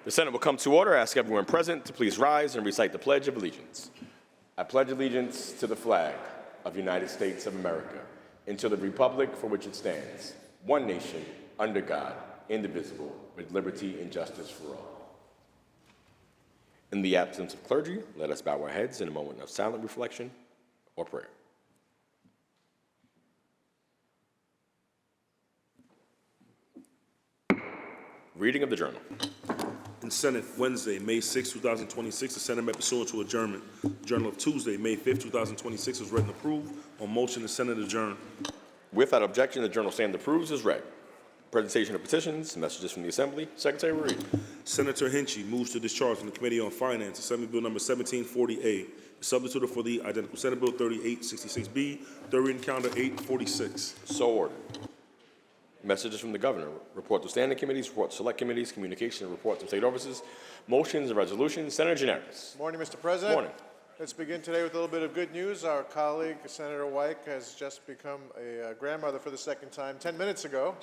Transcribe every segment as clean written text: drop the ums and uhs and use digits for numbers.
The Senate will come to order. I ask everyone present to please rise and recite the Pledge of Allegiance. I pledge allegiance to the flag of the United States of America and to the republic for which it stands, one nation, under God, indivisible, with liberty and justice for all. In the absence of clergy, let us bow our heads in a moment of silent reflection or prayer. Reading of the journal. In Senate, Wednesday, May 6, 2026, the Senate met pursuant to adjournment. Journal of Tuesday, May 5, 2026, was read and approved. On motion, the Senate adjourned. Without objection, the journal stand approves as read. Presentation of petitions, messages from the Assembly. Secretary will read. Senator Hinchey moves to discharge from the Committee on Finance Assembly Bill number 1740A, substituted for the identical Senate Bill 3866B, third reading calendar 846. So ordered. Messages from the Governor. Report to standing committees, report to select committees, communication and reports from state offices, motions and resolutions. Senator Gianaris. Morning, Mr. President. Morning. Let's begin today with a little bit of good news. Our colleague, Senator White, has just become a grandmother for the second time 10 minutes ago.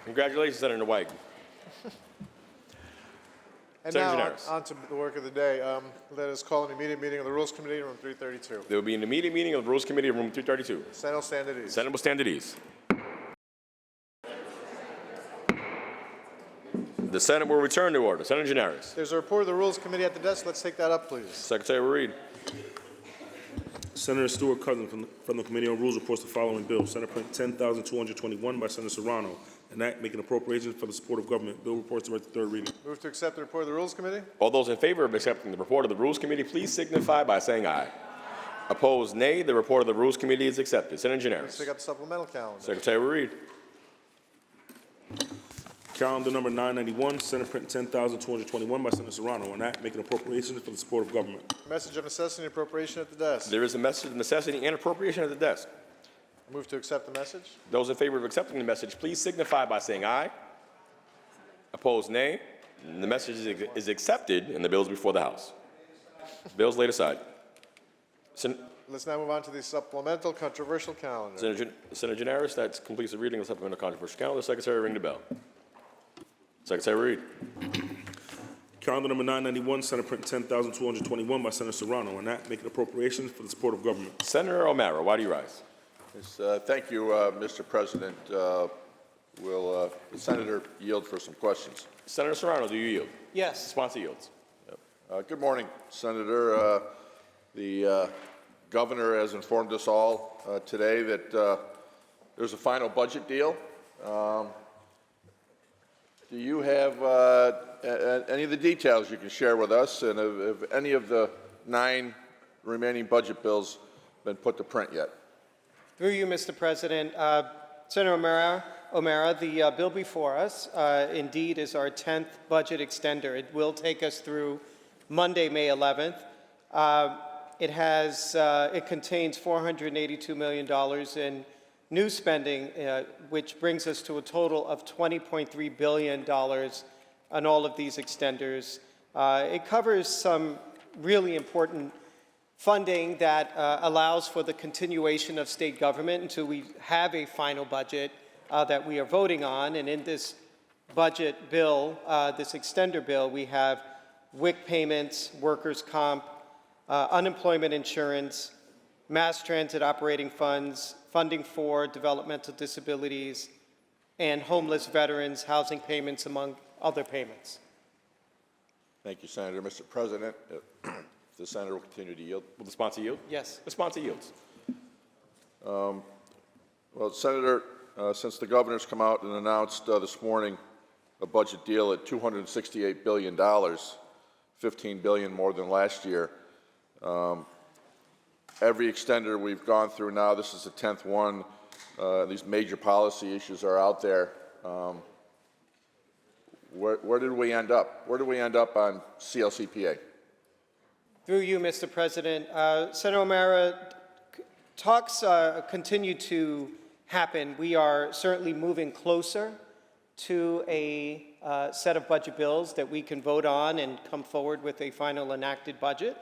Congratulations, Senator White. And Senator now, Gianaris. on to the work of the day. Let us call an immediate meeting of the Rules Committee, room 332. There will be an immediate meeting of the Rules Committee, room 332. Senate will stand at ease. Senate will stand at ease. The Senate will return to order. Senator Gianaris. There's a report of the Rules Committee at the desk. Let's take that up, please. Secretary will read. Senator Stuart Cousin from the Committee on Rules reports the following bill. Senate Print 10,221 by Senator Serrano, an act making appropriations for the support of government. Bill reports to third reading. Move to accept the report of the Rules Committee. All those in favor of accepting the report of the Rules Committee, please signify by saying aye. Opposed, nay. The report of the Rules Committee is accepted. Senator Let's Gianaris. take up the supplemental calendar. Secretary will read. Calendar number 991, Senate Print 10,221 by Senator Serrano, an act making appropriations for the support of government. Message of necessity and appropriation at the desk. There is a message of necessity and appropriation at the desk. Move to accept the message. Those in favor of accepting the message, please signify by saying aye. Opposed, nay. The message is accepted and the bill is before the House. Bills laid aside. Let's now move on to the supplemental controversial calendar. Senator Gianaris, that completes the reading of the supplemental controversial calendar. Secretary, ring the bell. Secretary, read. Calendar number 991, Senate Print 10,221 by Senator Serrano, an act making appropriations for the support of government. Senator O'Mara, why do you rise? Yes, thank you, Mr. President. Will the senator yield for some questions? Senator Serrano, do you yield? Yes. Sponsor yields. Good morning, Senator. The governor has informed us all today that there's a final budget deal. Do you have any of the details you can share with us, and have any of the 9 remaining budget bills been put to print yet? Through you, Mr. President, Senator O'Mara, the bill before us indeed is our 10th budget extender. It will take us through Monday, May 11th. It contains $482 million in new spending, which brings us to a total of $20.3 billion on all of these extenders. It covers some really important funding that allows for the continuation of state government until we have a final budget that we are voting on. And in this budget bill, this extender bill, we have WIC payments, workers' comp, unemployment insurance, mass transit operating funds, funding for developmental disabilities, and homeless veterans, housing payments, among other payments. Thank you, Senator. Mr. President, the senator will continue to yield. Will the sponsor yield? Yes. The sponsor yields. Well, Senator, since the governor's come out and announced this morning a budget deal at $268 billion, $15 billion more than last year, every extender we've gone through now, this is the 10th one. These major policy issues are out there. Where did we end up? Where did we end up on CLCPA? Through you, Mr. President, Senator O'Mara, talks continue to happen. We are certainly moving closer to a set of budget bills that we can vote on and come forward with a final enacted budget.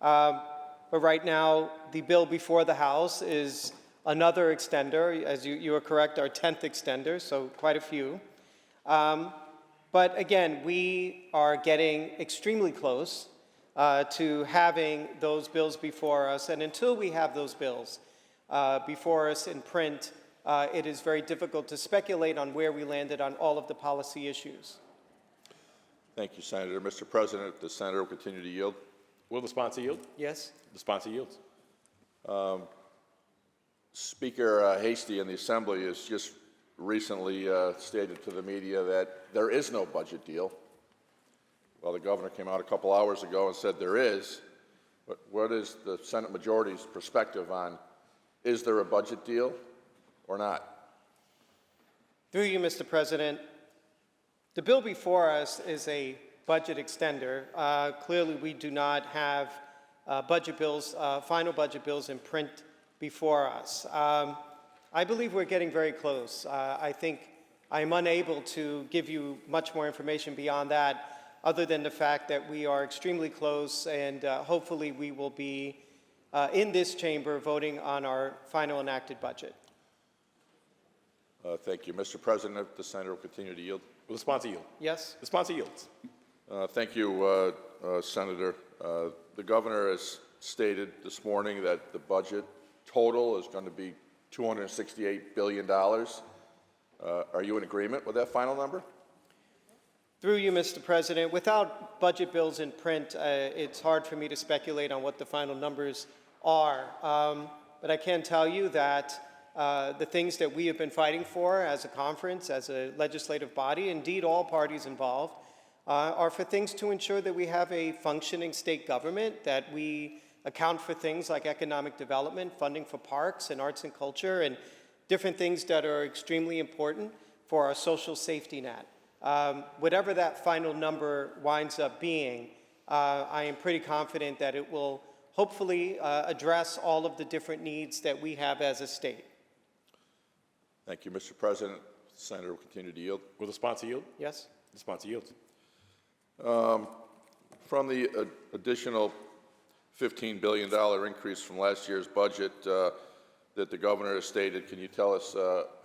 But right now, the bill before the House is another extender, as you are correct, our 10th extender, so quite a few. But again, we are getting extremely close to having those bills before us, and until we have those bills before us in print, it is very difficult to speculate on where we landed on all of the policy issues. Thank you, Senator. Mr. President, the senator will continue to yield. Will the sponsor yield? Yes? The sponsor yields. Speaker Hasty in the Assembly has just recently stated to the media that there is no budget deal. Well, the governor came out a couple hours ago and said there is. But what is the Senate majority's perspective on, is there a budget deal or not? Through you, Mr. President, the bill before us is a budget extender. Clearly, we do not have budget bills, final budget bills in print before us. I believe we're getting very close. I think I'm unable to give you much more information beyond that, other than the fact that we are extremely close, and hopefully we will be in this chamber voting on our final enacted budget. Thank you. Mr. President, the senator will continue to yield. Will the sponsor yield? Yes? The sponsor yields. Thank you, Senator. The governor has stated this morning that the budget total is going to be $268 billion. Are you in agreement with that final number? Through you, Mr. President, without budget bills in print, it's hard for me to speculate on what the final numbers are. But I can tell you that the things that we have been fighting for as a conference, as a legislative body, indeed all parties involved, are for things to ensure that we have a functioning state government, that we account for things like economic development, funding for parks and arts and culture, and different things that are extremely important for our social safety net. Whatever that final number winds up being, I am pretty confident that it will hopefully address all of the different needs that we have as a state. Thank you, Mr. President. The senator will continue to yield. Will the sponsor yield? Yes? The sponsor yields. From the additional $15 billion increase from last year's budget that the governor has stated, can you tell us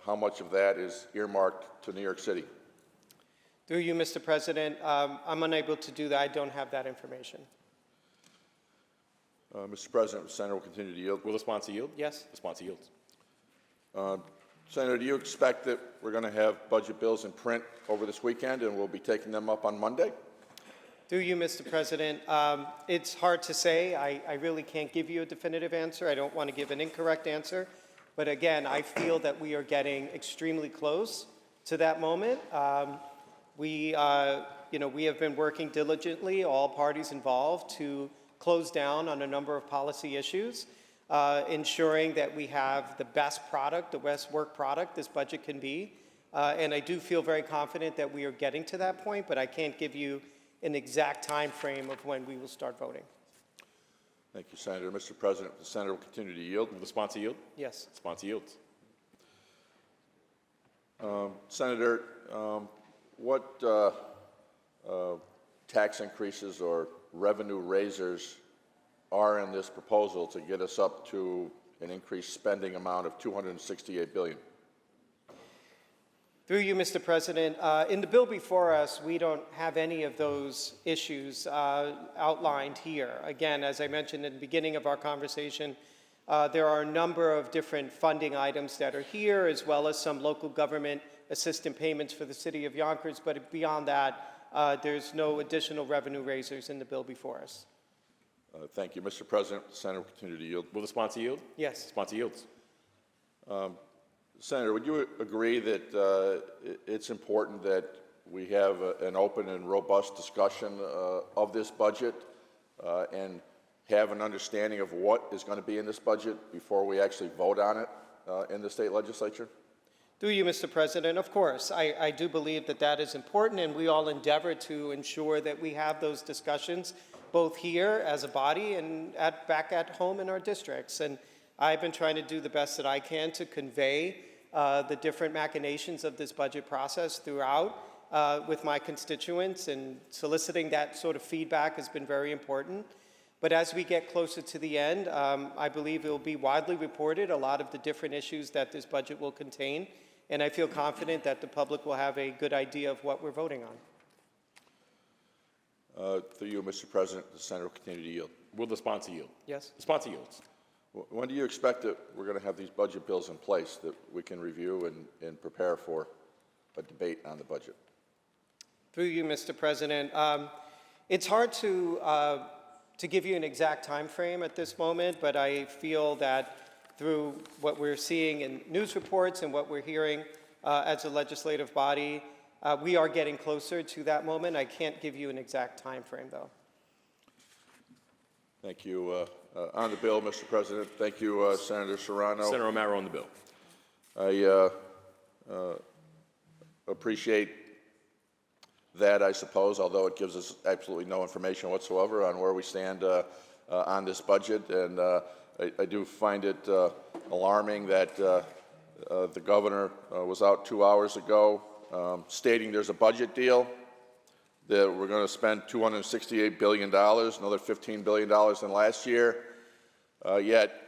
how much of that is earmarked to New York City? Through you, Mr. President, I'm unable to do that. I don't have that information. Mr. President, the senator will continue to yield. Will the sponsor yield? Yes? The sponsor yields. Senator, do you expect that we're going to have budget bills in print over this weekend and we'll be taking them up on Monday? Through you, Mr. President, it's hard to say. I really can't give you a definitive answer. I don't want to give an incorrect answer. But again, I feel that we are getting extremely close to that moment. We have been working diligently, all parties involved, to close down on a number of policy issues, ensuring that we have the best product, the best work product this budget can be. And I do feel very confident that we are getting to that point, but I can't give you an exact time frame of when we will start voting. Thank you, Senator. Mr. President, the senator will continue to yield. Will the sponsor yield? Yes. The sponsor yields. Senator, what tax increases or revenue raisers are in this proposal to get us up to an increased spending amount of $268 billion? Through you, Mr. President, in the bill before us, we don't have any of those issues outlined here. Again, as I mentioned in the beginning of our conversation, there are a number of different funding items that are here, as well as some local government assistance payments for the city of Yonkers, but beyond that, there's no additional revenue raisers in the bill before us. Thank you, Mr. President. The senator will continue to yield. Will the sponsor yield? Yes. The sponsor yields. Senator, would you agree that it's important that we have an open and robust discussion of this budget and have an understanding of what is going to be in this budget before we actually vote on it in the state legislature? Through you, Mr. President, of course. I do believe that that is important, and we all endeavor to ensure that we have those discussions both here as a body and back at home in our districts. And I've been trying to do the best that I can to convey the different machinations of this budget process throughout, with my constituents, and soliciting that sort of feedback has been very important. But as we get closer to the end, I believe it will be widely reported a lot of the different issues that this budget will contain, and I feel confident that the public will have a good idea of what we're voting on. Through you, Mr. President, the senator will continue to yield. Will the sponsor yield? Yes? The sponsor yields. When do you expect that we're going to have these budget bills in place that we can review and prepare for a debate on the budget? Through you, Mr. President. It's hard to give you an exact time frame at this moment, but I feel that through what we're seeing in news reports and what we're hearing as a legislative body, we are getting closer to that moment. I can't give you an exact time frame, though. Thank you. On the bill, Mr. President, thank you, Senator Serrano. Senator O'Mara on the bill. I appreciate that, I suppose, although it gives us absolutely no information whatsoever on where we stand on this budget. And I do find it alarming that the governor was out 2 hours ago stating there's a budget deal, that we're going to spend $268 billion, another $15 billion than last year, yet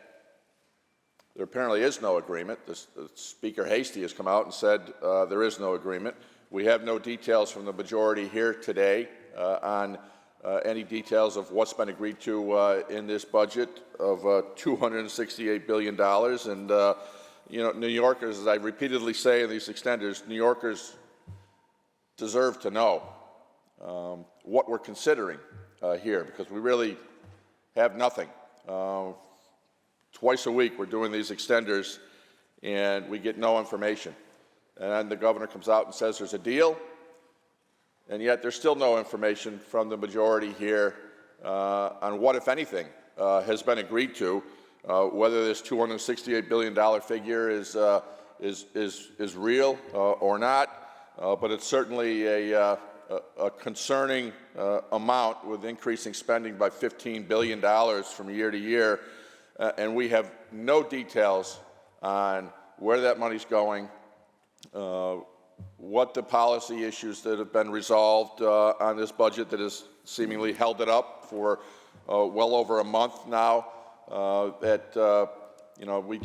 there apparently is no agreement. Speaker Hastie has come out and said there is no agreement. We have no details from the majority here today on any details of what's been agreed to in this budget of $268 billion. And, you know, New Yorkers, as I repeatedly say in these extenders, New Yorkers deserve to know what we're considering here, because we really have nothing. Twice a week we're doing these extenders and we get no information. And then the governor comes out and says there's a deal, and yet there's still no information from the majority here on what, if anything, has been agreed to, whether this $268 billion figure is real or not, but it's certainly a concerning amount, with increasing spending by $15 billion from year to year, and we have no details on where that money's going, what the policy issues that have been resolved on this budget that has seemingly held it up for well over a month now, you know, we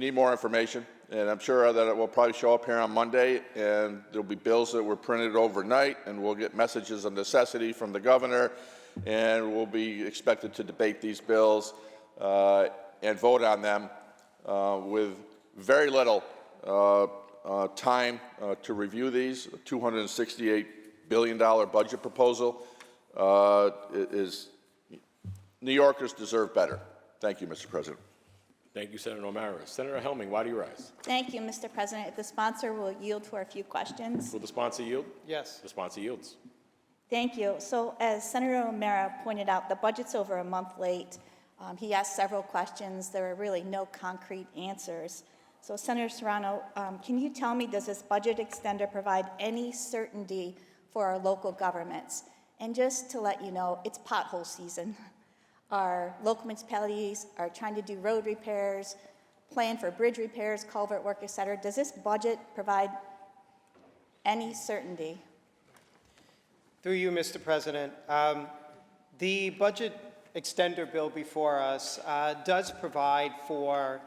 need more information. And I'm sure that it will probably show up here on Monday, and there'll be bills that were printed overnight, and we'll get messages of necessity from the governor, and we'll be expected to debate these bills and vote on them with very little time to review these. A $268 billion budget proposal New Yorkers deserve better. Thank you, Mr. President. Thank you, Senator O'Mara. Senator Helming, why do you rise? Thank you, Mr. President. If the sponsor will yield for a few questions. Will the sponsor yield? Yes. The sponsor yields. Thank you. So as Senator O'Mara pointed out, the budget's over a month late. He asked several questions. There were really no concrete answers. So Senator Serrano, can you tell me, does this budget extender provide any certainty for our local governments? And just to let you know, it's pothole season. Our local municipalities are trying to do road repairs, plan for bridge repairs, culvert work, et cetera. Does this budget provide any certainty? Through you, Mr. President. The budget extender bill before us does provide for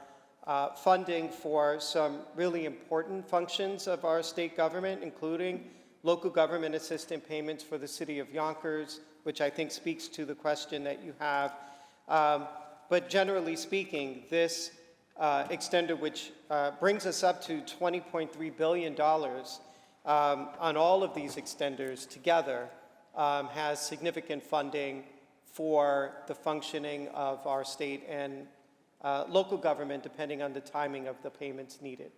funding for some really important functions of our state government, including local government assistant payments for the city of Yonkers, which I think speaks to the question that you have. But generally speaking, this extender, which brings us up to $20.3 billion on all of these extenders together, has significant funding for the functioning of our state and local government, depending on the timing of the payments needed.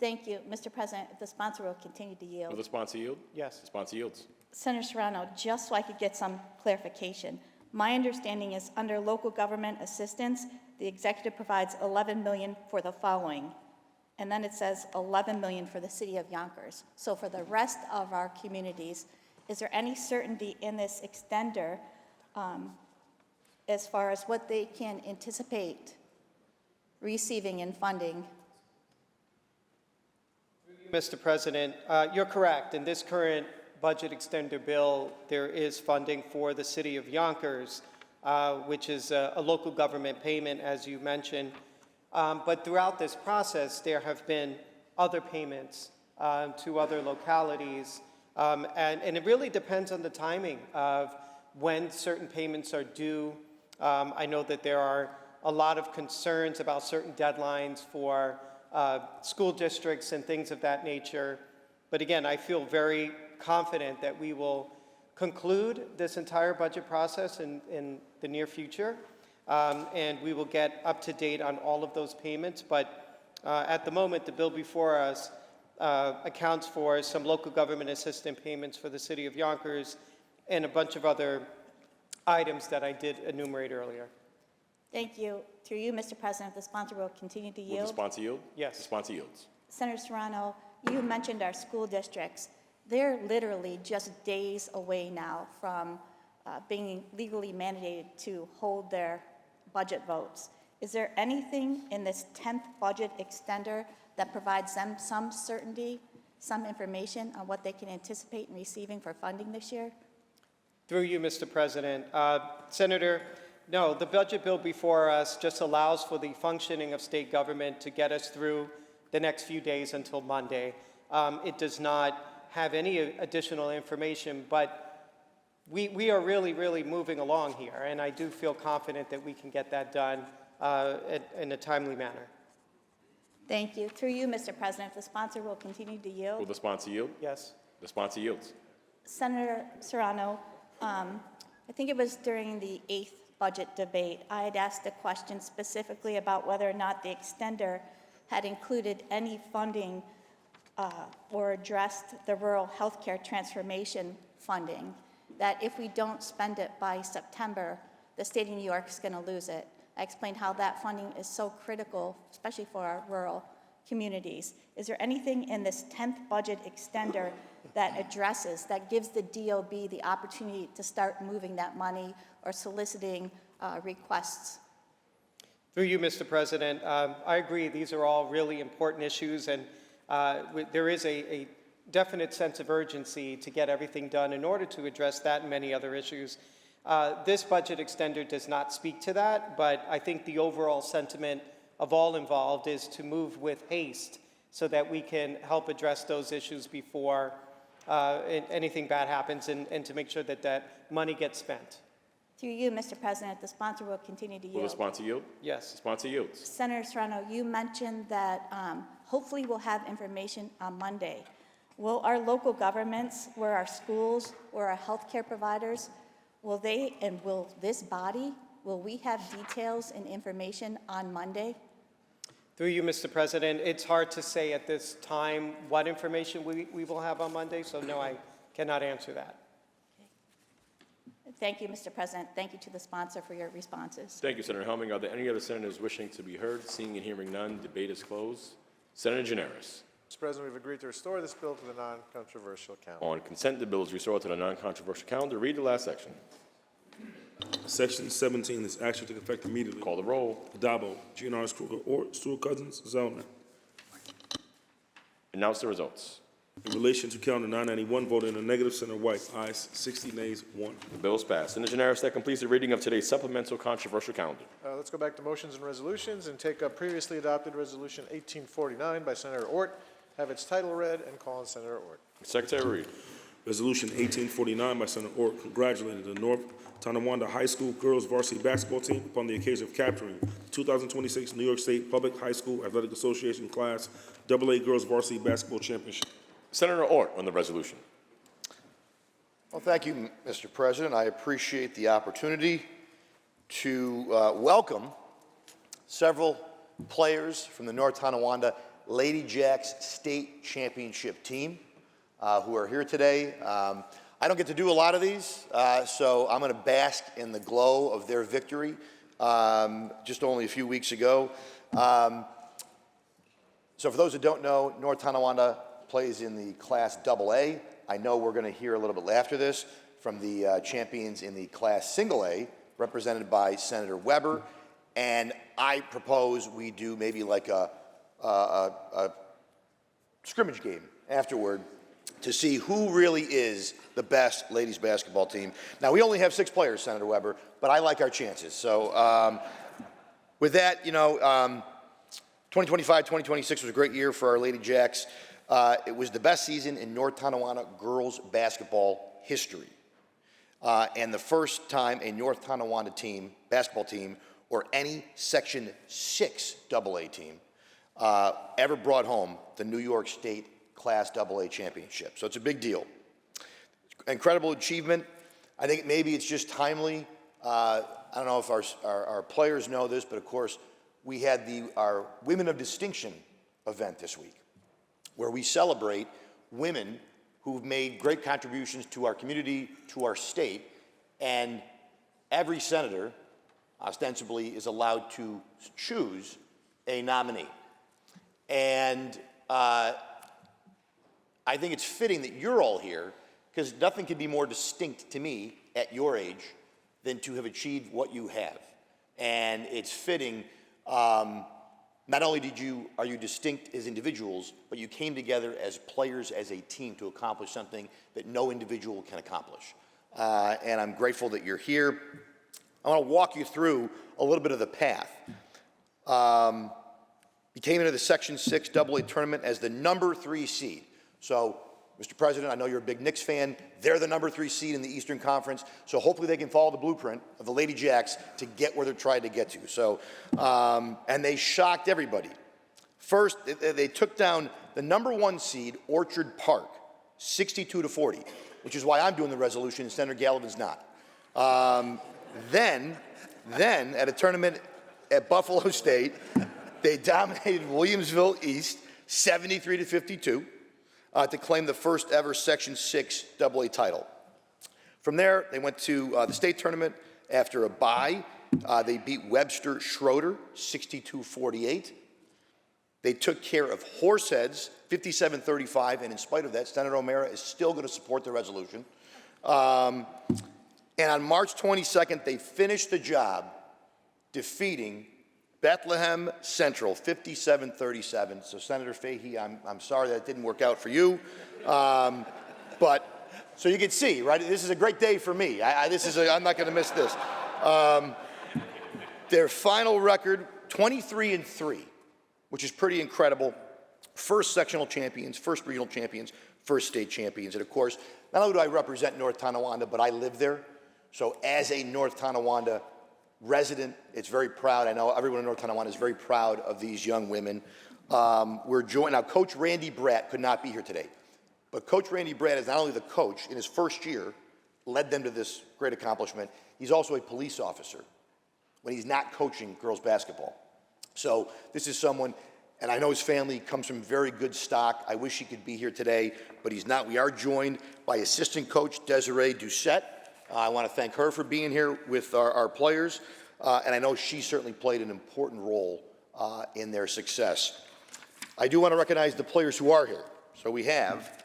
Thank you, Mr. President. If the sponsor will continue to yield. Will the sponsor yield? Yes. The sponsor yields. Senator Serrano, just so I could get some clarification, my understanding is under local government assistance, the executive provides $11 million for the following, and then it says $11 million for the city of Yonkers. So for the rest of our communities, is there any certainty in this extender as far as what they can anticipate receiving in funding? Mr. President. You're correct. In this current budget extender bill, there is funding for the city of Yonkers, which is a local government payment, as you mentioned. But throughout this process, there have been other payments to other localities. And it really depends on the timing of when certain payments are due. I know that there are a lot of concerns about certain deadlines for school districts and things of that nature. But again, I feel very confident that we will conclude this entire budget process in the near future, and we will get up to date on all of those payments. But at the moment, the bill before us accounts for some local government assistance payments for the city of Yonkers and a bunch of other items that I did enumerate earlier. Thank you. Through you, Mr. President, the sponsor will continue to Will the yield. sponsor yield? Yes. The sponsor yields. Senator Serrano, you mentioned our school districts. They're literally just days away now from being legally mandated to hold their budget votes. Is there anything in this 10th budget extender that provides them some certainty, some information on what they can anticipate in receiving for funding this year? Through you, Mr. President. Senator, no, the budget bill before us just allows for the functioning of state government to get us through the next few days until Monday. It does not have any additional information, but we are really moving along here, and I do feel confident that we can get that done in a timely manner. Thank you. Through you, Mr. President, the sponsor will continue to yield. Will the sponsor yield? Yes. The sponsor yields. Senator Serrano, I think it was during the 8th budget debate, I had asked a question specifically about whether or not the extender had included any funding or addressed the rural healthcare transformation funding, that if we don't spend it by September, the state of New York is going to lose it. I explained how that funding is so critical, especially for our rural communities. Is there anything in this 10th budget extender that addresses, that gives the DOB the opportunity to start moving that money or soliciting requests? Through you, Mr. President, I agree. These are all really important issues, and there is a definite sense of urgency to get everything done in order to address that and many other issues. This budget extender does not speak to that, but I think the overall sentiment of all involved is to move with haste so that we can help address those issues before anything bad happens, and to make sure that that money gets spent. Through you, Mr. President, the sponsor will continue to yield. Will the sponsor yield? Yes. The sponsor yields. Senator Serrano, you mentioned that hopefully we'll have information on Monday. Will our local governments, where our schools, where our healthcare providers, will they and will this body, will we have details and information on Monday? Through you, Mr. President, it's hard to say at this time what information we will have on Monday, so no, I cannot answer that. Thank you, Mr. President. Thank you to the sponsor for your responses. Thank you, Senator Helming. Are there any other senators wishing to be heard? Seeing and hearing none, debate is closed. Senator Gineris. Mr. President, we've agreed to restore this bill to the non-controversial calendar. On consent, the bill is restored to the non-controversial calendar. Read the last section. Section 17, this action take effect immediately. Call the roll. Adabo, GNR, Kruger, Ort, Stewart-Cousins, Zellner. Announce the results. In relation to calendar 991, voted in the negative, Senator White. Ayes 60, nays 1. The bill is passed. Senator Gineris, that completes the reading of today's supplemental controversial calendar. Let's go back to motions and resolutions and take up previously adopted Resolution 1849 by Senator Ort, have its title read, and call on Senator Ort. Secretary read. Resolution 1849 by Senator Ort congratulated the North Tonawanda High School girls varsity basketball team upon the occasion of capturing the 2026 New York State Public High School Athletic Association Class AA Girls Varsity Basketball Championship. Senator Ort on the resolution. Well, thank you, Mr. President. I appreciate the opportunity to welcome several players from the North Tonawanda Lady Jacks State Championship team who are here today. I don't get to do a lot of these, so I'm going to bask in the glow of their victory just only a few weeks ago. So for those who don't know, North Tonawanda plays in the Class AA. I know we're going to hear a little bit after this from the champions in the Class Single A, represented by Senator Weber. And I propose we do maybe like a scrimmage game afterward to see who really is the best ladies basketball team. Now, we only have 6 players, Senator Weber, but I like our chances. So with that, 2025, 2026 was a great year for our Lady Jacks. It was the best season in North Tonawanda girls basketball history. And the first time a North Tonawanda basketball team, or any Section 6 AA team, ever brought home the New York State Class AA championship. So it's a big deal. Incredible achievement. I think maybe it's just timely. I don't know if our players know this, but of course, we had our Women of Distinction event this week, where we celebrate women who've made great contributions to our community, to our state, and every senator, ostensibly, is allowed to choose a nominee. And I think it's fitting that you're all here, because nothing could be more distinct to me at your age than to have achieved what you have. And it's fitting, not only are you distinct as individuals, but you came together as players, as a team, to accomplish something that no individual can accomplish. And I'm grateful that you're here. I want to walk you through a little bit of the path. You came into the Section 6 AA tournament as the number 3 seed. So, Mr. President, I know you're a big Knicks fan. They're the number 3 seed in the Eastern Conference. So hopefully they can follow the blueprint of the Lady Jacks to get where they're trying to get to. So, and they shocked everybody. First, they took down the number 1 seed, Orchard Park, 62-40, which is why I'm doing the resolution and Senator Gallivan's not. Then, at a tournament at Buffalo State, they dominated Williamsville East, 73-52. To claim the first ever Section 6 AA title. From there, they went to the state tournament after a bye. They beat Webster Schroeder, 62-48. They took care of Horseheads, 57-35, and in spite of that, Senator O'Mara is still going to support the resolution. And on March 22nd, they finished the job defeating Bethlehem Central, 57-37. So, Senator Fahey, I'm sorry that didn't work out for you. But, so you can see, right, this is a great day for me. I'm not going to miss this. Their final record, 23-3, which is pretty incredible. First sectional champions, first regional champions, first state champions. And of course, not only do I represent North Tonawanda, but I live there. So as a North Tonawanda resident, it's very proud. I know everyone in North Tonawanda is very proud of these young women. We're joined, now Coach Randy Bratt could not be here today, but Coach Randy Bratt is not only the coach in his first year, led them to this great accomplishment, he's also a police officer when he's not coaching girls basketball. So this is someone, and I know his family comes from very good stock. I wish he could be here today, but he's not. We are joined by assistant coach Desiree Doucette. I want to thank her for being here with our players, and I know she certainly played an important role in their success. I do want to recognize the players who are here. So we have,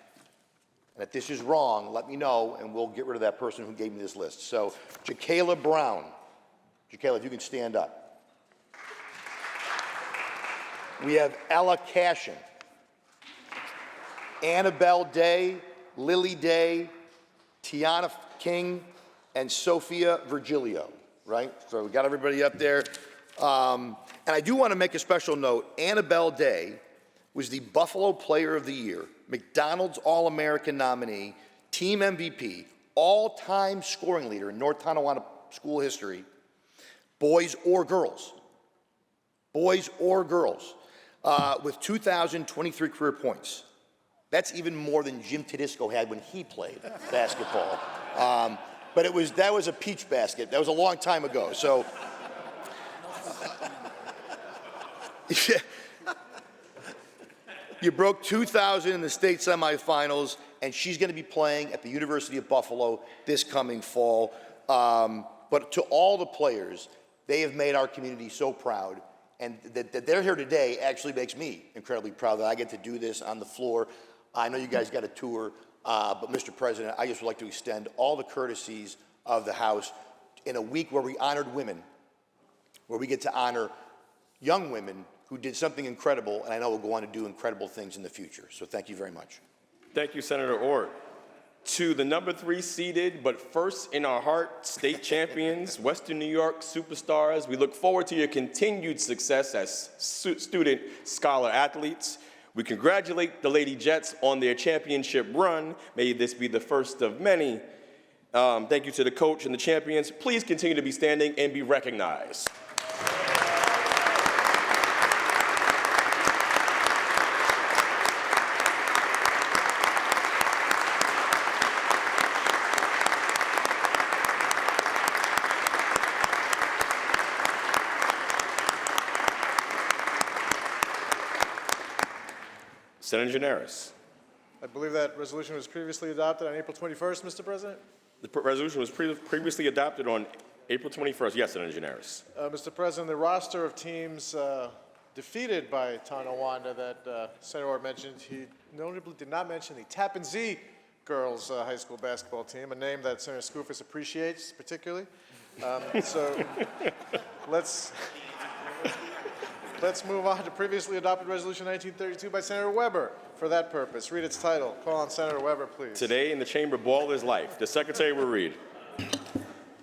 and if this is wrong, let me know, and we'll get rid of that person who gave me this list. So, Jakayla Brown. Jakayla, if you can stand up. We have Ella Cashin, Annabelle Day, Lily Day, Tiana King, and Sophia Virgilio, right? So we got everybody up there. And I do want to make a special note. Annabelle Day was the Buffalo Player of the Year, McDonald's All-American nominee, team MVP, all-time scoring leader in North Tonawanda school history, boys or girls. Boys or girls, with 2,023 career points. That's even more than Jim Tedisco had when he played basketball. But that was a peach basket. That was a long time ago. So, you broke 2,000 in the state semifinals, and she's going to be playing at the University of Buffalo this coming fall. But to all the players, they have made our community so proud. And that they're here today actually makes me incredibly proud that I get to do this on the floor. I know you guys got a tour, but Mr. President, I just would like to extend all the courtesies of the House in a week where we honored women, where we get to honor young women who did something incredible, and I know will go on to do incredible things in the future. So thank you very much. Thank you, Senator Ort. To the number 3 seeded, but first in our heart, state champions, Western New York superstars, we look forward to your continued success as student scholar athletes. We congratulate the Lady Jets on their championship run. May this be the first of many. Thank you to the coach and the champions. Please continue to be standing and be recognized. Senator Gianaris. I believe that resolution was previously adopted on April 21st, Mr. President. The resolution was previously adopted on April 21st. Yes, Senator Gianaris. Mr. President, the roster of teams defeated by Tonawanda that Senator Ort mentioned, he notably did not mention the Tappan Zee girls high school basketball team, a name that Senator Skoufis appreciates particularly. So let's move on to previously adopted Resolution 1932 by Senator Weber. For that purpose, read its title. Call on Senator Weber, please. Today in the chamber, ball is life. The secretary will read.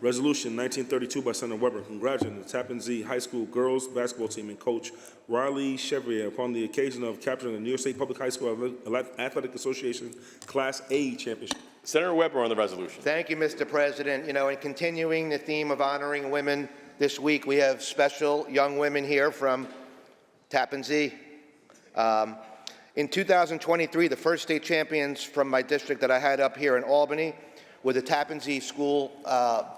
Resolution 1932 by Senator Weber, congratulating the Tappan Zee High School girls basketball team and coach Riley Chevrier upon the occasion of capturing the New York State Public High School Athletic Association Class A championship. Senator Weber on the resolution. Thank you, Mr. President. You know, in continuing the theme of honoring women this week, we have special young women here from Tappan Zee. In 2023, the first state champions from my district that I had up here in Albany were the Tappan Zee School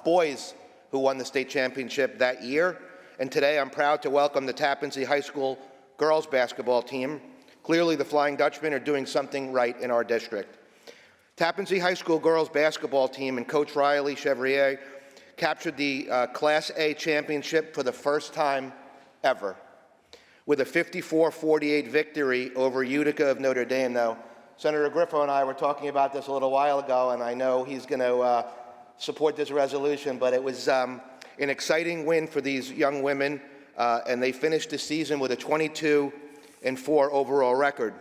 boys who won the state championship that year. And today I'm proud to welcome the Tappan Zee High School girls basketball team. Clearly the Flying Dutchmen are doing something right in our district. Tappan Zee High School girls basketball team and Coach Riley Chevrier captured the Class A championship for the first time ever, with a 54-48 victory over Utica of Notre Dame. Now, Senator Griffo and I were talking about this a little while ago, and I know he's going to support this resolution, but it was an exciting win for these young women, and they finished the season with a 22-4 overall record.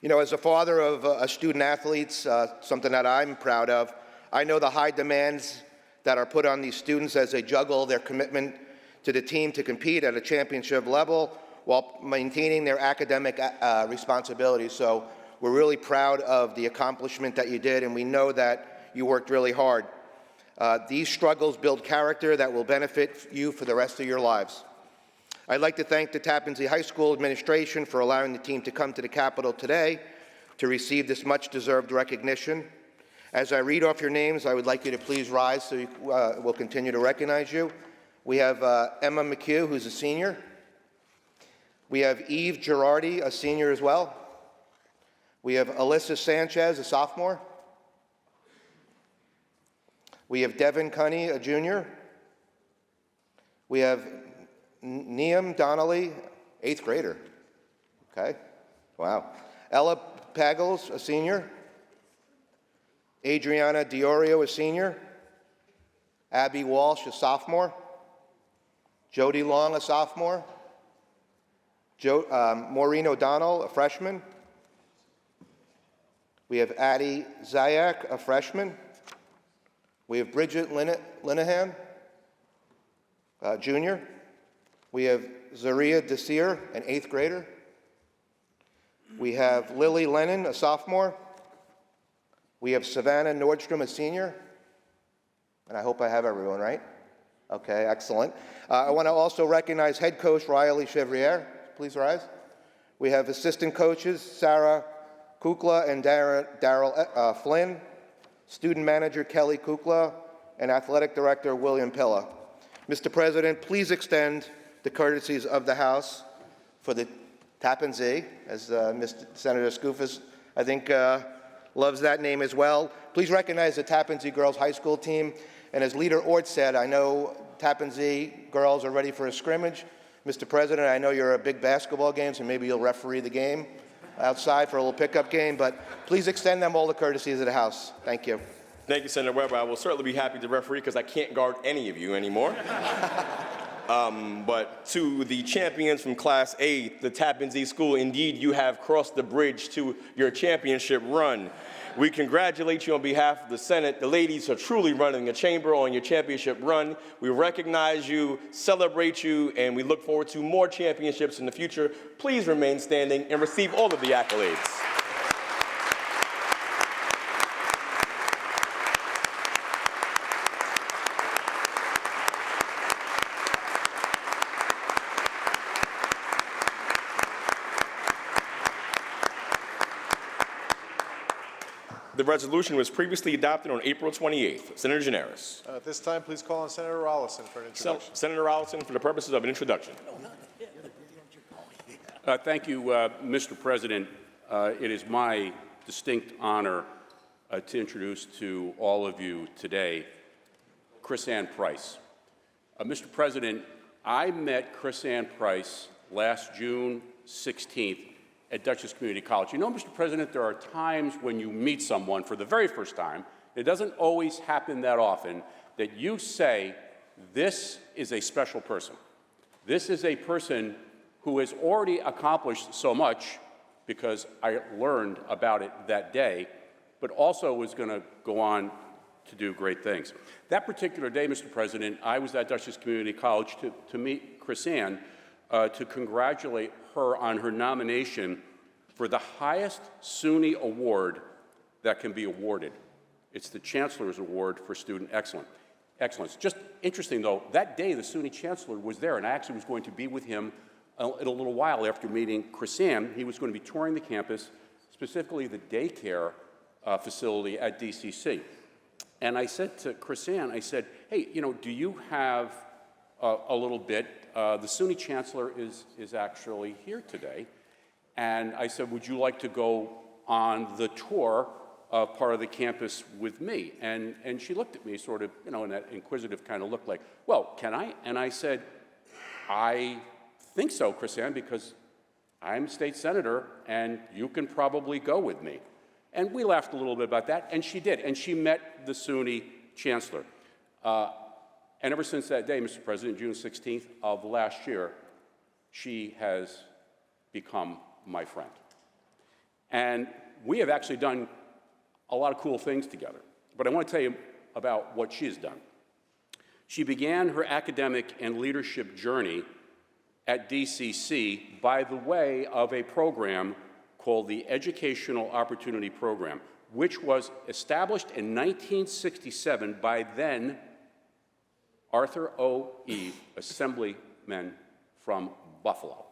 You know, as a father of student athletes, something that I'm proud of, I know the high demands that are put on these students as they juggle their commitment to the team to compete at a championship level while maintaining their academic responsibilities. So we're really proud of the accomplishment that you did, and we know that you worked really hard. These struggles build character that will benefit you for the rest of your lives. I'd like to thank the Tappan Zee High School administration for allowing the team to come to the Capitol today to receive this much-deserved recognition. As I read off your names, I would like you to please rise so we'll continue to recognize you. We have Emma McHugh, who's a senior. We have Eve Girardi, a senior as well. We have Alyssa Sanchez, a sophomore. We have Devin Cunny, a junior. We have Neam Donnelly, 8th grader. Okay, wow. Ella Pagels, a senior. Adriana Diorio, a senior. Abby Walsh, a sophomore. Jody Long, a sophomore. Maureen O'Donnell, a freshman. We have Addie Zayak, a freshman. We have Bridget Linehan, junior. We have Zaria Desir, an 8th grader. We have Lily Lennon, a sophomore. We have Savannah Nordstrom, a senior. And I hope I have everyone right. Okay, excellent. I want to also recognize head coach Riley Chevrier. Please rise. We have assistant coaches Sarah Kukla and Daryl Flynn, student manager Kelly Kukla, and athletic director William Pilla. Mr. President, please extend the courtesies of the House for the Tappan Zee, as Mr. Senator Skoufis, I think, loves that name as well. Please recognize the Tappan Zee girls high school team. And as Leader Ort said, I know Tappan Zee girls are ready for a scrimmage. Mr. President, I know you're a big basketball game, so maybe you'll referee the game outside for a little pickup game, but please extend them all the courtesies of the House. Thank you. Thank you, Senator Weber. I will certainly be happy to referee because I can't guard any of you anymore. But to the champions from Class A, the Tappan Zee School, indeed you have crossed the bridge to your championship run. We congratulate you on behalf of the Senate. The ladies are truly running the chamber on your championship run. We recognize you, celebrate you, and we look forward to more championships in the future. Please remain standing and receive all of the accolades. The resolution was previously adopted on April 28th. Senator Gianaris. At this time, please call on Senator Rollison for an introduction. Senator Rollison, for the purposes of an introduction. Thank you, Mr. President. It is my distinct honor to introduce to all of you today Chris Ann Price. Mr. President, I met Chris Ann Price last June 16th at Dutchess Community College. You know, Mr. President, there are times when you meet someone for the very first time, it doesn't always happen that often, that you say, this is a special person. This is a person who has already accomplished so much, because I learned about it that day, but also was going to go on to do great things. That particular day, Mr. President, I was at Dutchess Community College to meet Chris Ann, to congratulate her on her nomination for the highest SUNY award that can be awarded. It's the Chancellor's Award for Student Excellence. Just interesting, though, that day the SUNY Chancellor was there, and I actually was going to be with him in a little while after meeting Chris Ann. He was going to be touring the campus, specifically the daycare facility at DCC. And I said to Chris Ann, I said, hey, you know, do you have a little bit? The SUNY Chancellor is actually here today. And I said, would you like to go on the tour of part of the campus with me? And she looked at me sort of, you know, in that inquisitive kind of look like, well, can I? And I said, I think so, Chris Ann, because I'm a state senator and you can probably go with me. And we laughed a little bit about that, and she did. And she met the SUNY Chancellor. And ever since that day, Mr. President, June 16th of last year, she has become my friend. And we have actually done a lot of cool things together. But I want to tell you about what she has done. She began her academic and leadership journey at DCC by the way of a program called the Educational Opportunity Program, which was established in 1967 by then Arthur O. Eve, assemblyman from Buffalo.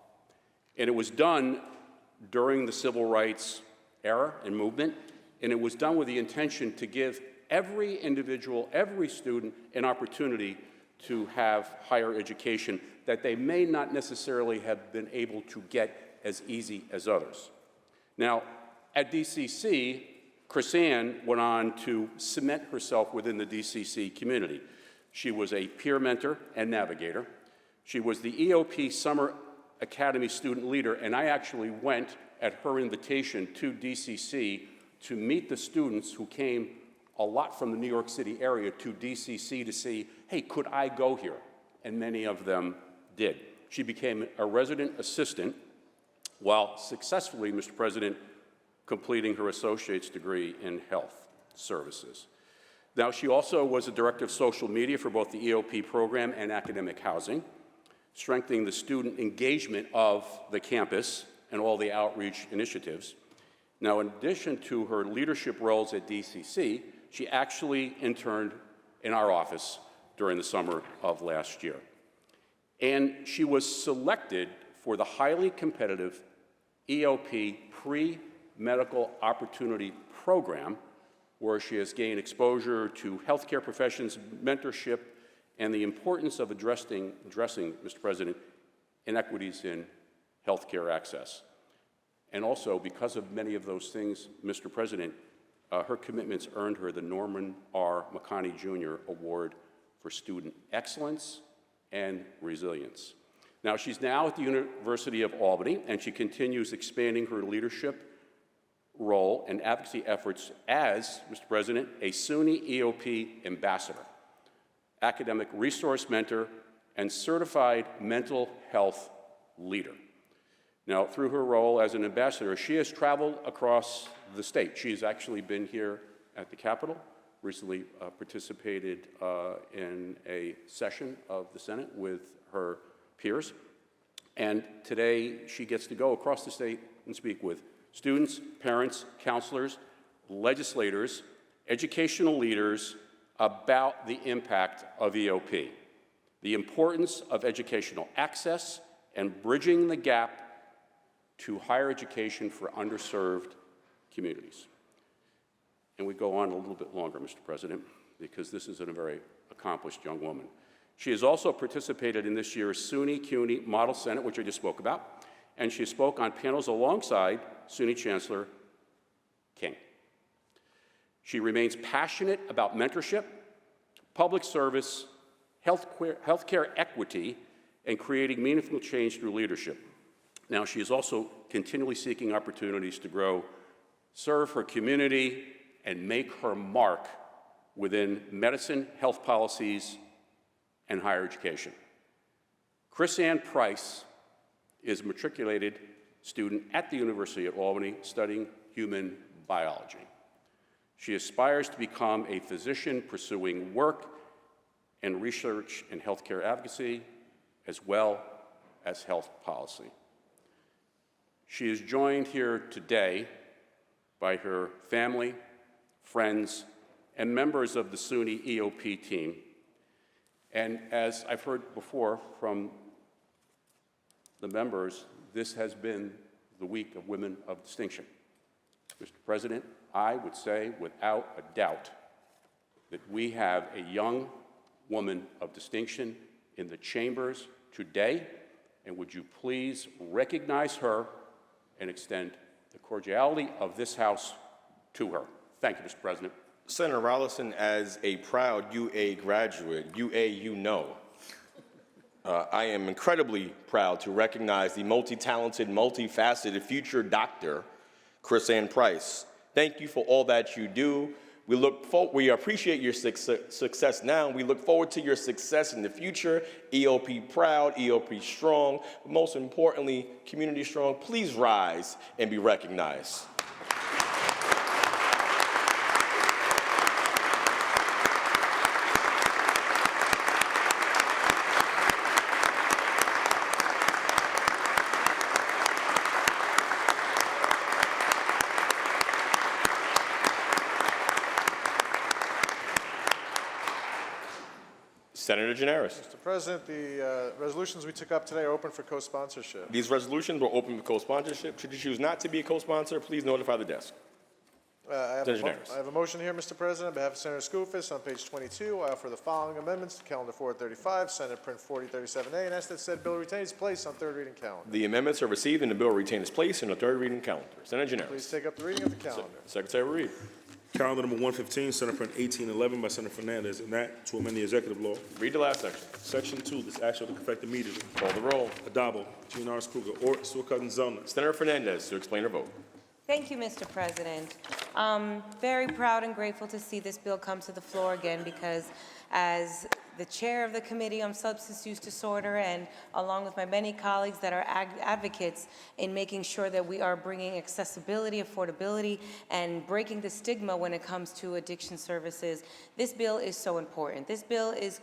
And it was done during the civil rights era and movement, and it was done with the intention to give every individual, every student, an opportunity to have higher education that they may not necessarily have been able to get as easy as others. Now, at DCC, Chris Ann went on to cement herself within the DCC community. She was a peer mentor and navigator. She was the EOP Summer Academy student leader, and I actually went at her invitation to DCC to meet the students who came a lot from the New York City area to DCC to see, hey, could I go here? And many of them did. She became a resident assistant while successfully, Mr. President, completing her associate's degree in health services. Now, she also was a director of social media for both the EOP program and academic housing, strengthening the student engagement of the campus and all the outreach initiatives. Now, in addition to her leadership roles at DCC, she actually interned in our office during the summer of last year. And she was selected for the highly competitive EOP Pre-Medical Opportunity Program, where she has gained exposure to healthcare professions, mentorship, and the importance of addressing, Mr. President, inequities in healthcare access. And also, because of many of those things, Mr. President, her commitments earned her the Norman R. McConney Jr. Award for Student Excellence and Resilience. Now, she's now at the University of Albany, and she continues expanding her leadership role and advocacy efforts as, Mr. President, a SUNY EOP ambassador, academic resource mentor, and certified mental health leader. Now, through her role as an ambassador, she has traveled across the state. She's actually been here at the Capitol, recently participated in a session of the Senate with her peers, and today she gets to go across the state and speak with students, parents, counselors, legislators, educational leaders about the impact of EOP, the importance of educational access, and bridging the gap to higher education for underserved communities. And we go on a little bit longer, Mr. President, because this is a very accomplished young woman. She has also participated in this year's SUNY CUNY Model Senate, which I just spoke about, and she spoke on panels alongside SUNY Chancellor King. She remains passionate about mentorship, public service, healthcare equity, and creating meaningful change through leadership. Now, she is also continually seeking opportunities to grow, serve her community, and make her mark within medicine, health policies, and higher education. Chris Ann Price is a matriculated student at the University of Albany studying human biology. She aspires to become a physician pursuing work and research in healthcare advocacy, as well as health policy. She is joined here today by her family, friends, and members of the SUNY EOP team. And as I've heard before from the members, this has been the week of Women of Distinction. Mr. President, I would say without a doubt that we have a young woman of distinction in the chambers today, and would you please recognize her and extend the cordiality of this House to her. Thank you, Mr. President. Senator Rollison, as a proud UA graduate, UA you know, I am incredibly proud to recognize the multi-talented, multifaceted future doctor, Chris Ann Price. Thank you for all that you do. We appreciate your success now. We look forward to your success in the future. EOP proud, EOP strong, but most importantly, community strong. Please rise and be recognized. Senator Gianaris. Mr. President, the resolutions we took up today are open for co-sponsorship. These resolutions were open for co-sponsorship. Should you choose not to be a co-sponsor, please notify the desk. I have a motion here, Mr. President, on behalf of Senator Skoufis. On page 22, I offer the following amendments to Calendar 435, Senate Print 4037A, and ask that said bill retain its place on third reading calendar. The amendments are received and the bill retain its place in the third reading calendar. Senator Gianaris. Please take up the reading of the calendar. Secretary will read. Calendar number 115, Senate Print 1811 by Senator Fernandez, and that to amend the executive law. Read the last section. Section 2, this act shall take effect immediately. Call the roll. Adabo, Gianaris Kruger, Ort, Stewart-Cousins, Zellner. Senator Fernandez to explain her vote. Thank you, Mr. President. Very proud and grateful to see this bill come to the floor again because as the chair of the Committee on Substance Use Disorder and along with my many colleagues that are advocates in making sure that we are bringing accessibility, affordability, and breaking the stigma when it comes to addiction services, this bill is so important. This bill is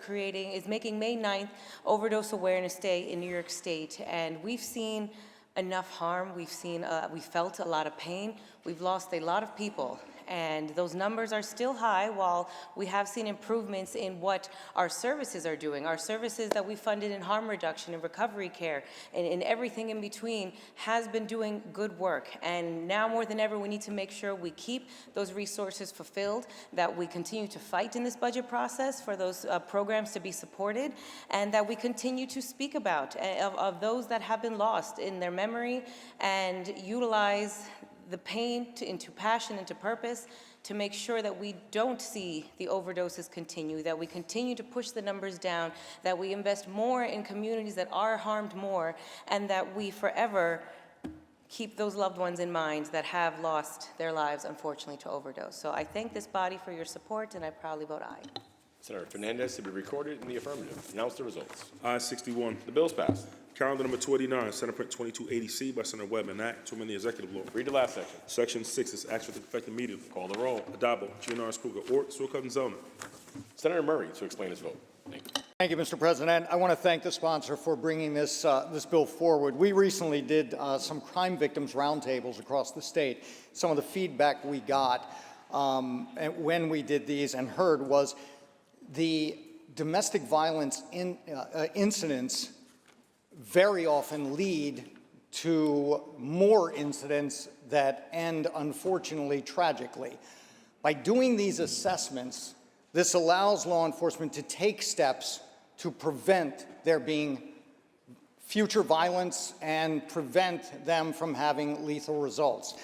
making May 9th Overdose Awareness Day in New York State, and we've seen enough harm. We felt a lot of pain. We've lost a lot of people. And those numbers are still high while we have seen improvements in what our services are doing. Our services that we funded in harm reduction and recovery care and in everything in between has been doing good work. And now more than ever, we need to make sure we keep those resources fulfilled, that we continue to fight in this budget process for those programs to be supported, and that we continue to speak about of those that have been lost in their memory and utilize the pain into passion, into purpose, to make sure that we don't see the overdoses continue, that we continue to push the numbers down, that we invest more in communities that are harmed more, and that we forever keep those loved ones in mind that have lost their lives, unfortunately, to overdose. So I thank this body for your support, and I proudly vote aye. Senator Fernandez to be recorded in the affirmative. Announce the results. Ayes 61. The bill is passed. Calendar number 289, Senate Print 2280C by Senator Webb, an act to amend the executive law. Read the last section. Section 6 is action to effect immediately. Call the roll. Adabo, Giannaris Kruger, Ort, Sewell-Covington, Zellner. Senator Murray to explain his vote. Thank you. Thank you, Mr. President. I want to thank the sponsor for bringing this bill forward. We recently did some crime victims roundtables across the state. Some of the feedback we got when we did these and heard was the domestic violence incidents very often lead to more incidents that end, unfortunately, tragically. By doing these assessments, this allows law enforcement to take steps to prevent there being future violence and prevent them from having lethal results.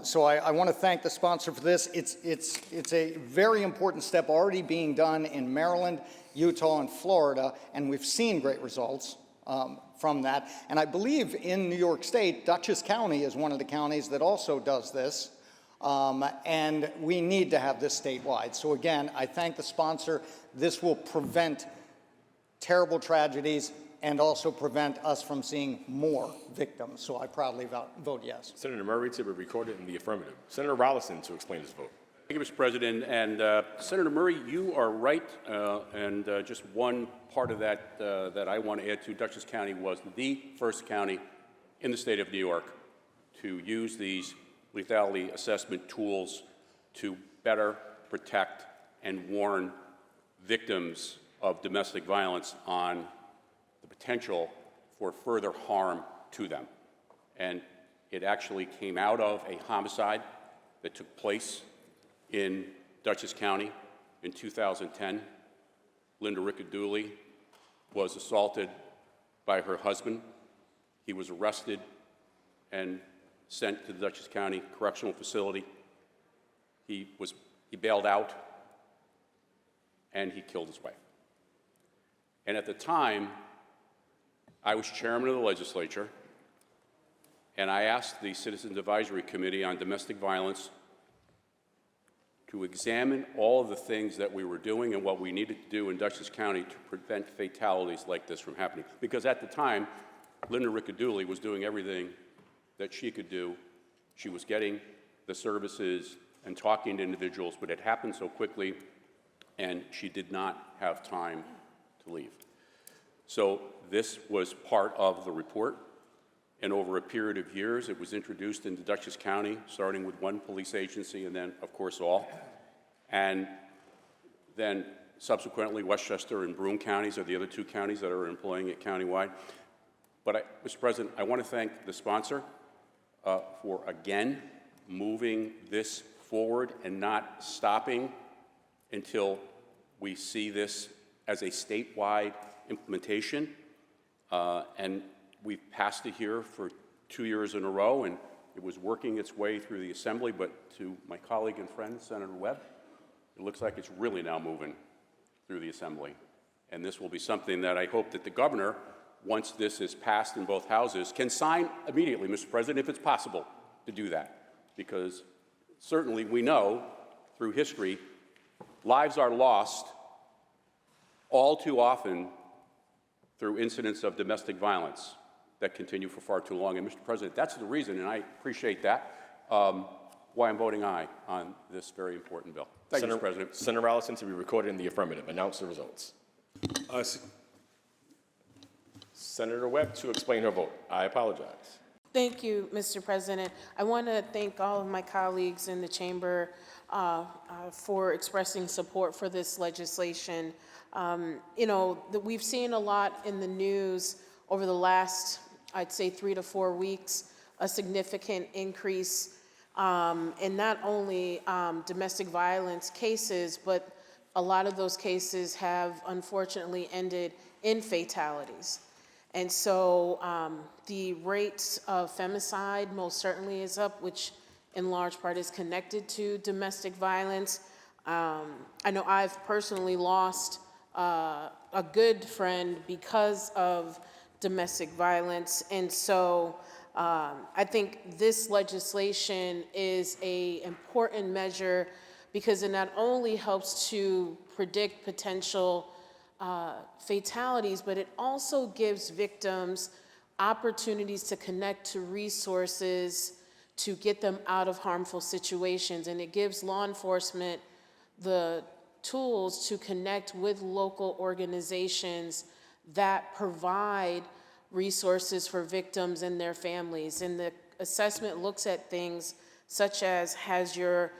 So I want to thank the sponsor for this. It's a very important step already being done in Maryland, Utah, and Florida, and we've seen great results from that. And I believe in New York State, Dutchess County is one of the counties that also does this. And we need to have this statewide. So again, I thank the sponsor. This will prevent terrible tragedies and also prevent us from seeing more victims. So I proudly vote yes. Senator Murray to be recorded in the affirmative. Senator Rollison to explain his vote. Thank you, Mr. President. And Senator Murray, you are right. And just one part of that that I want to add to, Dutchess County was the first county in the state of New York to use these lethality assessment tools to better protect and warn victims of domestic violence on the potential for further harm to them. And it actually came out of a homicide that took place in Dutchess County in 2010. Linda Riccadouli was assaulted by her husband. He was arrested and sent to the Dutchess County Correctional Facility. He bailed out, and he killed his wife. And at the time, I was chairman of the legislature, and I asked the Citizens Advisory Committee on Domestic Violence to examine all of the things that we were doing and what we needed to do in Dutchess County to prevent fatalities like this from happening. Because at the time, Linda Riccadouli was doing everything that she could do. She was getting the services and talking to individuals, but it happened so quickly, and she did not have time to leave. So this was part of the report, and over a period of years, it was introduced into Dutchess County, starting with one police agency and then, of course, all. And then subsequently, Westchester and Broome counties are the other two counties that are employing it countywide. But, Mr. President, I want to thank the sponsor for, again, moving this forward and not stopping until we see this as a statewide implementation. And we've passed it here for 2 years in a row, and it was working its way through the Assembly, but to my colleague and friend, Senator Webb, it looks like it's really now moving through the Assembly. And this will be something that I hope that the governor, once this is passed in both houses, can sign immediately, Mr. President, if it's possible to do that. Because certainly we know through history, lives are lost all too often through incidents of domestic violence that continue for far too long. And Mr. President, that's the reason, and I appreciate that, why I'm voting aye on this very important bill. Thank you, Mr. President. Senator Rollison to be recorded in the affirmative. Announce the results. Senator Webb to explain her vote. I apologize. Thank you, Mr. President. I want to thank all of my colleagues in the chamber for expressing support for this legislation. We've seen a lot in the news over the last, I'd say, 3 to 4 weeks, a significant increase in not only domestic violence cases, but a lot of those cases have unfortunately ended in fatalities. And so the rates of femicide most certainly is up, which in large part is connected to domestic violence. I know I've personally lost a good friend because of domestic violence. And so I think this legislation is an important measure because it not only helps to predict potential fatalities, but it also gives victims opportunities to connect to resources to get them out of harmful situations. And it gives law enforcement the tools to connect with local organizations that provide resources for victims and their families. And the assessment looks at things such as, has your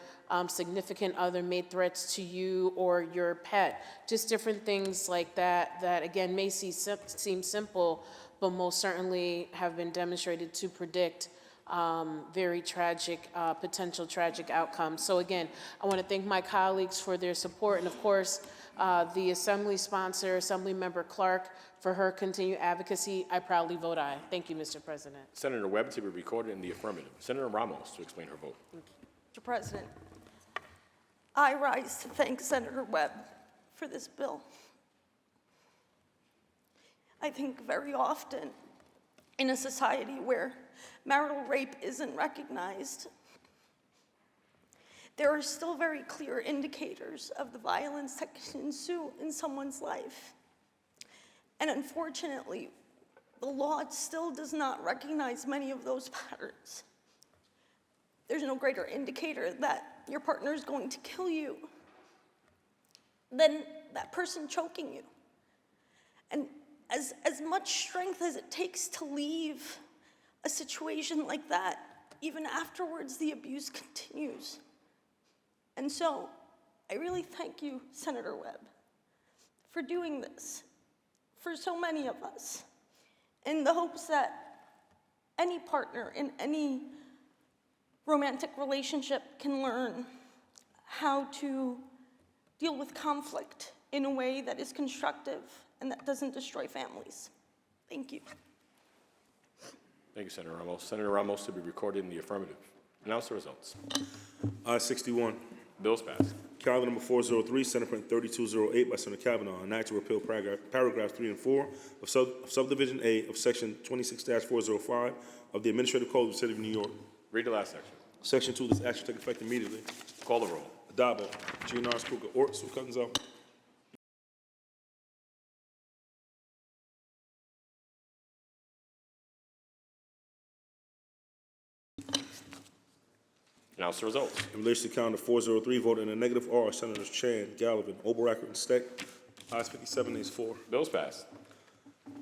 significant other made threats to you or your pet? Just different things like that, that again may seem simple, but most certainly have been demonstrated to predict very tragic, potential tragic outcomes. So again, I want to thank my colleagues for their support, and of course, the Assembly sponsor, Assemblymember Clark, for her continued advocacy. I proudly vote aye. Thank you, Mr. President. Senator Webb to be recorded in the affirmative. Senator Ramos to explain her vote. Mr. President, I rise to thank Senator Webb for this bill. I think very often in a society where marital rape isn't recognized, there are still very clear indicators of the violence that can ensue in someone's life. And unfortunately, the law still does not recognize many of those patterns. There's no greater indicator that your partner is going to kill you than that person choking you. And as much strength as it takes to leave a situation like that, even afterwards the abuse continues. And so I really thank you, Senator Webb, for doing this for so many of us, in the hopes that any partner in any romantic relationship can learn how to deal with conflict in a way that is constructive and that doesn't destroy families. Thank you. Thank you, Senator Ramos. Senator Ramos to be recorded in the affirmative. Announce the results. Aye 61. Bills passed. Calendar number 403, Senate Print 3208 by Senator Kavanaugh, an act to repeal paragraphs 3 and 4 of subdivision A of section 26-405 of the Administrative Code of the City of New York. Read the last section. Section 2, this act shall take effect immediately. Call the roll. Adabo, Giannaris Kruger, Ort, Sue Cuttenzo. Announce the results. In relation to calendar 403, voted in the negative are Senators Chan, Gallivan, Oberacker, and Steck. Ayes 57, nays 4. Bills passed.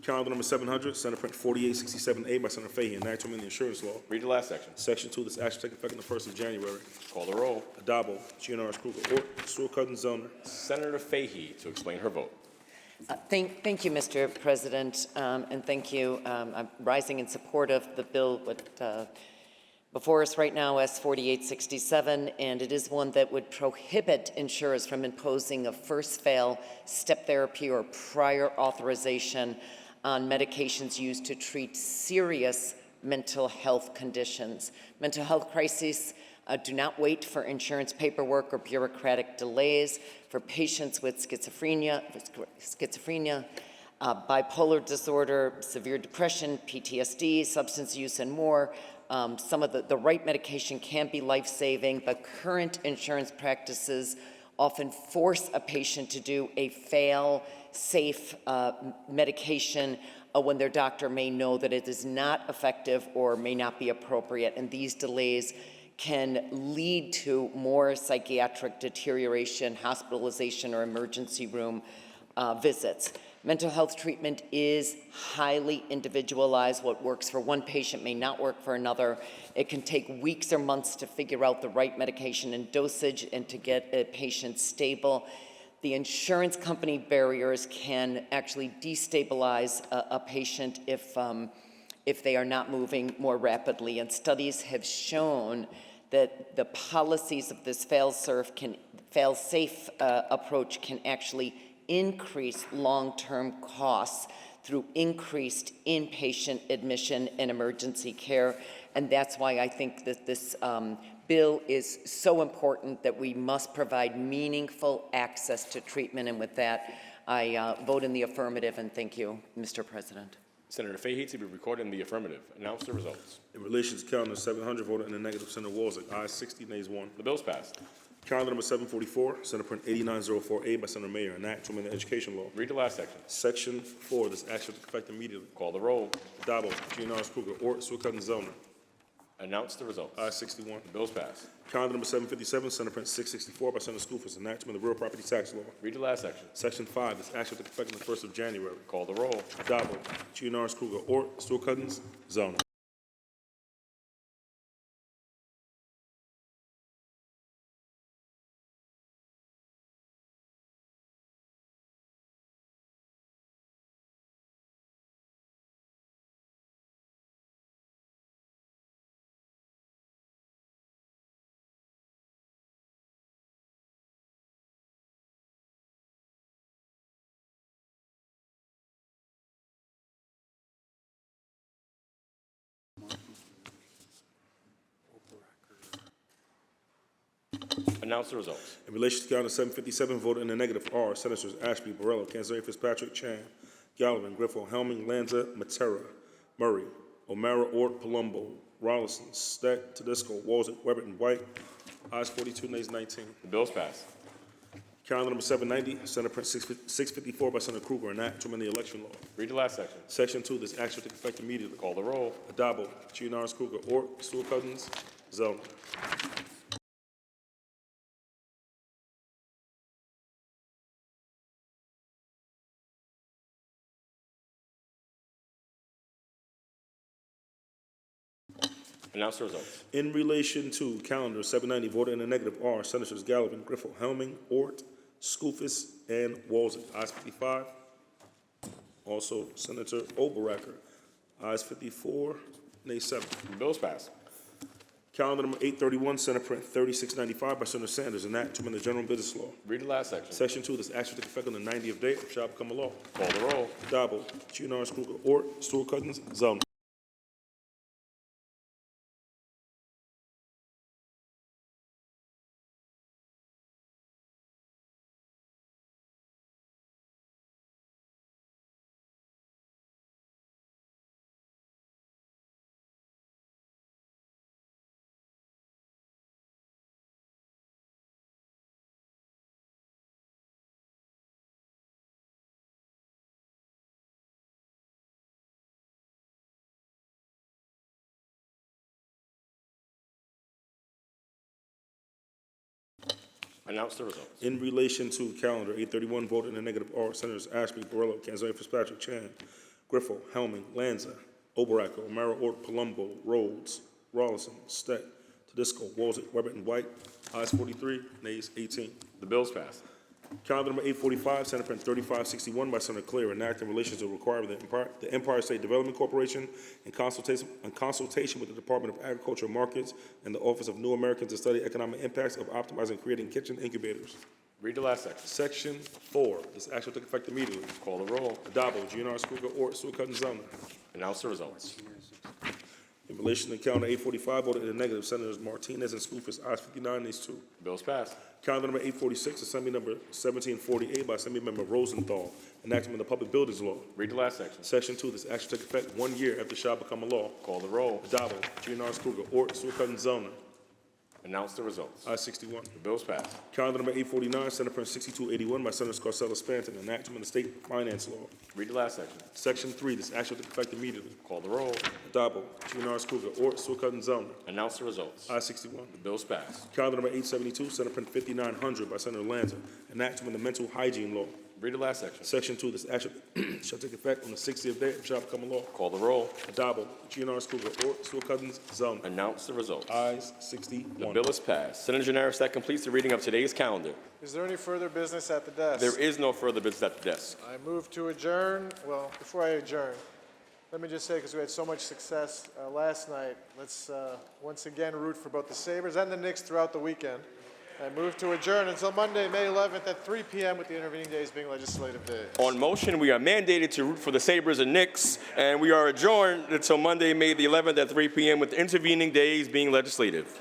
Calendar number 700, Senate Print 4867A by Senator Fahey, an act to amend the insurance law. Read the last section. Section 2, this act shall take effect on the 1st of January. Call the roll. Adabo, Giannaris Kruger, Ort, Sue Cuttenzo. Senator Fahey to explain her vote. Thank you, Mr. President, and thank you. I'm rising in support of the bill before us right now, S 4867, and it is one that would prohibit insurers from imposing a first-fail step therapy or prior authorization on medications used to treat serious mental health conditions. Mental health crises do not wait for insurance paperwork or bureaucratic delays. For patients with schizophrenia, bipolar disorder, severe depression, PTSD, substance use, and more, some of the right medication can be life-saving, but current insurance practices often force a patient to do a fail-safe medication when their doctor may know that it is not effective or may not be appropriate, and these delays can lead to more psychiatric deterioration, hospitalization, or emergency room visits. Mental health treatment is highly individualized. What works for one patient may not work for another. It can take weeks or months to figure out the right medication and dosage and to get a patient stable. The insurance company barriers can actually destabilize a patient if they are not moving more rapidly. And studies have shown that the policies of this fail-safe approach can actually increase long-term costs through increased inpatient admission and emergency care. And that's why I think that this bill is so important, that we must provide meaningful access to treatment. And with that, I vote in the affirmative, and thank you, Mr. President. Senator Fahey to be recorded in the affirmative. Announce the results. In relation to calendar 700, voted in the negative, Senator Walzek. Ayes 60, nays 1. The bill's passed. Calendar number 744, Senate Print 8904A by Senator Mayer, an act to amend the education law. Read the last section. Section 4, this act shall take effect immediately. Call the roll. Addabbo, Giannaris Kruger, Ort, Stewart Cousins, Zoner. Announce the results. Ayes 61. The bill's passed. Calendar number 757, Senate Print 664 by Senator Skoufis, an act to amend the real property tax law. Read the last section. Section 5, this act shall take effect on the 1st of January. Call the roll. Addabbo, Giannaris Kruger, Ort, Stewart Cousins, Zoner. Announce the results. In relation to calendar 757, voted in the negative are Senators Ashby, Borrello, Canzeri, Fitzpatrick, Chan, Gallivan, Griffo, Helming, Lanza, Matera, Murray, O'Mara, Ort, Palumbo, Rollison, Steck, Tedesco, Walzett, Weber, and White. Ayes 42, nays 19. The bill's passed. Calendar number 790, Senate Print 654 by Senator Kruger, an act to amend the election law. Read the last section. Section 2, this act shall take effect immediately. Call the roll. Addabbo, Giannaris Kruger, Ort, Stewart Cousins, Zoner. Announce the results. In relation to calendar 790, voted in the negative are Senators Gallivan, Griffo, Helming, Ort, Skoufis, and Walzett. Ayes 55. Also, Senator Oberacker. Ayes 54, nays 7. The bill's passed. Calendar number 831, Senate Print 3695 by Senator Sanders, an act to amend the general business law. Read the last section. Section 2, this act shall take effect on the 90th day and shall become a law. Call the roll. Addabbo, Giannaris Kruger, Ort, Stewart Cousins, Zoner. Announce the results. In relation to calendar 831, voted in the negative are Senators Ashby, Borrello, Canzeri, Fitzpatrick, Chan, Griffo, Helming, Lanza, Oberacker, O'Mara, Ort, Palumbo, Rhodes, Rollison, Steck, Tedesco, Walzett, Weber, and White. Ayes 43, nays 18. The bill's passed. Calendar number 845, Senate Print 3561 by Senator Claire, an act in relation to the requirement of the Empire State Development Corporation in consultation with the Department of Agriculture and Markets and the Office of New Americans to study economic impacts of optimizing and creating kitchen incubators. Read the last section. Section 4, this act shall take effect immediately. Call the roll. Addabbo, Giannaris Kruger, Ort, Stewart Cousins, Zoner. Announce the results. In relation to calendar 845, voted in the negative, Senators Martinez and Skoufis, ayes 59, nays 2. Bill's passed. Calendar number 846, Assembly number 1748 by Assemblymember Rosenthal, enactment of the Public Buildings Law. Read the last section. Section 2, this act shall take effect 1 year after it shall become a law. Call the roll. Addabbo, Giannaris Kruger, Ort, Stewart Cousins, Zoner. Announce the results. Ayes 61. The bill's passed. Calendar number 849, Senate Print 6281 by Senator Scarcella Spanton, enactment of the State Finance Law. Read the last section. Section 3, this act shall take effect immediately. Call the roll. Addabbo, Giannaris Kruger, Ort, Stewart Cousins, Zoner. Announce the results. Ayes 61. The bill's passed. Calendar number 872, Senate Print 5900 by Senator Lanza, enactment of the Mental Hygiene Law. Read the last section. Section 2, this act shall take effect on the 60th day and shall become a law. Call the roll. Addabbo, Giannaris Kruger, Ort, Stewart Cousins, Zoner. Announce the results. Ayes The 61. bill is passed. Senator Giannaris, that completes the reading of today's calendar. Is there any further business at the desk? There is no further business at the desk. I move to adjourn. Well, before I adjourn, let me just say, because we had so much success last night, let's once again root for both the Sabres and the Knicks throughout the weekend. I move to adjourn until Monday, May 11th at 3 p.m. with the intervening days being legislative days. On motion, we are mandated to root for the Sabres and Knicks, and we are adjourned until Monday, May the 11th at 3 p.m. with the intervening days being legislative.